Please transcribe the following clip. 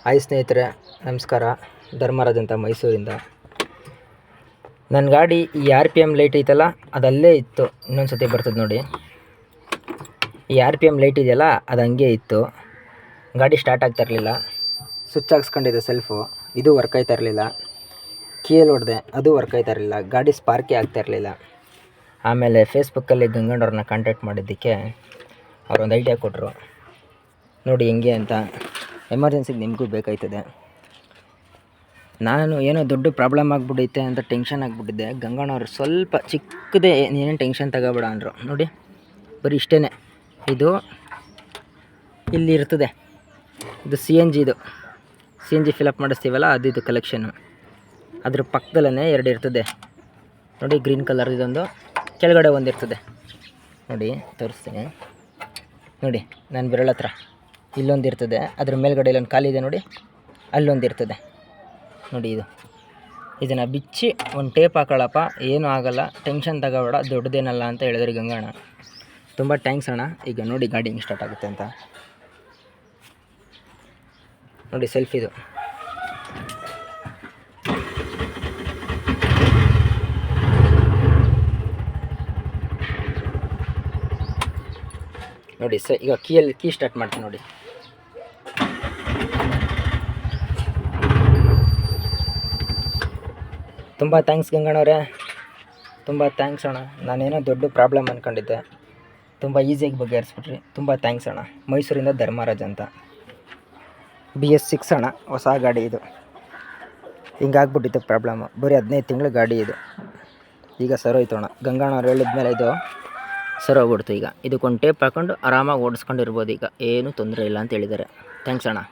Hi ಸ್ನೇಹಿತರೆ, ನಮಸ್ಕಾರ. ಧರ್ಮರಾಜ್ ಅಂತ ಮೈಸೂರಿಂದ. ನನ್ನ ಗಾಡಿ ಈ RPM ಲೈಟ್ ಐತಲ್ಲ, ಅದಲ್ಲೇ ಇತ್ತು. ಇನ್ನೊಂದು ಸತಿ ಬರ್ತದೆ ನೋಡಿ. ಈ RPM ಲೈಟ್ ಇದೆಯಲ್ಲ, ಅದು ಹಂಗೆ ಇತ್ತು. ಗಾಡಿ ಸ್ಟಾರ್ಟ್ ಆಗ್ತಾ ಇರಲಿಲ್ಲ. ಸ್ವಿಚ್ ಹಾಕ್ಸ್ಕೊಂಡಿದ್ದೆ ಸೆಲ್ಫು, ಇದು ವರ್ಕ್ ಆಯ್ತಾ ಇರಲಿಲ್ಲ. ಕೀಯಲ್ಲಿ ಹೊಡೆದೆ, ಅದು ವರ್ಕ್ ಆಯ್ತಾ ಇರಲಿಲ್ಲ. ಗಾಡಿ ಸ್ಪಾರ್ಕೇ ಆಗ್ತಾ ಇರಲಿಲ್ಲ. ಆಮೇಲೆ ಫೇಸ್ಬುಕ್ಕಲ್ಲಿ ಗಂಗಣ್ಣವ್ರನ್ನ ಕಾಂಟ್ಯಾಕ್ಟ್ ಮಾಡಿದ್ದಕ್ಕೆ ಅವರೊಂದು ಐಡಿಯಾ ಕೊಟ್ಟರು. ನೋಡಿ ಹೆಂಗೆ ಅಂತ. ಎಮರ್ಜೆನ್ಸಿಗೆ ನಿಮಗೂ ಬೇಕಾಯ್ತದೆ. ನಾನು ಏನೋ ದೊಡ್ಡ ಪ್ರಾಬ್ಲಮ್ ಆಗಿಬಿಟ್ಟೈತೆ ಅಂತ ಟೆನ್ಷನ್ ಆಗಿಬಿಟ್ಟಿದ್ದೆ. ಗಂಗಣ್ಣವ್ರು ಸ್ವಲ್ಪ ಚಿಕ್ಕದೇ, ನೀನೇನು ಟೆನ್ಷನ್ ತಗೋಬೇಡ ಅಂದರು. ನೋಡಿ ಬರೀ ಇಷ್ಟೇ. ಇದು ಇಲ್ಲಿ ಇರ್ತದೆ, ಇದು CNG. ಇದು CNG ಫಿಲಪ್ ಮಾಡಿಸ್ತೀವಲ್ಲ, ಅದು ಇದು ಕಲೆಕ್ಷನ್ನು. ಅದ್ರ ಪಕ್ಕದಲ್ಲೇ ಎರಡು ಇರ್ತದೆ ನೋಡಿ, ಗ್ರೀನ್ ಕಲರ್. ಇದೊಂದು ಕೆಳಗಡೆ ಒಂದು ಇರ್ತದೆ ನೋಡಿ, ತೋರಿಸ್ತೀನಿ ನೋಡಿ. ನನ್ನ ಬೆರಳ ಹತ್ರ ಇಲ್ಲೊಂದು ಇರ್ತದೆ, ಅದ್ರ ಮೇಲ್ಗಡೆ ಇಲ್ಲೊಂದು ಖಾಲಿ ಇದೆ ನೋಡಿ, ಅಲ್ಲೊಂದು ಇರ್ತದೆ ನೋಡಿ. ಇದನ್ನು ಬಿಚ್ಚಿ ಒಂದು ಟೇಪ್ ಹಾಕೊಳ್ಳಪ್ಪ, ಏನೂ ಆಗೋಲ್ಲ, ಟೆನ್ಷನ್ ತಗೋಬೇಡ, ದೊಡ್ಡದೇನಲ್ಲ ಅಂತ ಹೇಳಿದ್ರಿ ಗಂಗಣ್ಣ. ತುಂಬ ಥ್ಯಾಂಕ್ಸ್ ಅಣ್ಣ. ಈಗ ನೋಡಿ ಗಾಡಿ ಹಿಂಗೆ ಸ್ಟಾರ್ಟ್ ಆಗುತ್ತೆ ಅಂತ ನೋಡಿ. ಸೆಲ್ಫಿದು ನೋಡಿ. ಈಗ ಕೀ ಸ್ಟಾರ್ಟ್ ಮಾಡ್ತೀನಿ ನೋಡಿ. ತುಂಬ ಥ್ಯಾಂಕ್ಸ್ ಗಂಗಣ್ಣವರೇ, ತುಂಬ ಥ್ಯಾಂಕ್ಸ್ ಅಣ್ಣ. ನಾನೇನೋ ದೊಡ್ಡ ಪ್ರಾಬ್ಲಮ್ ಅಂದ್ಕೊಂಡಿದ್ದೆ, ತುಂಬ ಈಸಿಯಾಗಿ ಬಗೆಹರಿಸ್ಬಿಟ್ರಿ. ತುಂಬ ಥ್ಯಾಂಕ್ಸ್ ಅಣ್ಣ. ಮೈಸೂರಿಂದ ಧರ್ಮರಾಜ್ ಅಂತ, BS6 ಅಣ್ಣ, ಹೊಸ ಗಾಡಿ ಇದು. ಹಿಂಗಾಗ್ಬಿಟ್ಟಿತ್ತು ಪ್ರಾಬ್ಲಮ್ಮು. ಬರೀ 15 ತಿಂಗಳು ಗಾಡಿ ಇದು. ಈಗ ಸರೋಯ್ತು ಅಣ್ಣ. ಗಂಗಣ್ಣವ್ರು ಹೇಳಿದ್ಮೇಲೆ ಇದು ಸರೋಗ್ಬಿಡ್ತು. ಈಗ ಇದಕ್ಕೊಂದು ಟೇಪ್ ಹಾಕ್ಕೊಂಡು ಆರಾಮಾಗಿ ಓಡಿಸ್ಕೊಂಡಿರ್ಬೋದು. ಈಗ ಏನೂ ತೊಂದರೆ ಇಲ್ಲ ಅಂತ ಹೇಳಿದ್ದಾರೆ. ಥ್ಯಾಂಕ್ಸ್ ಅಣ್ಣ.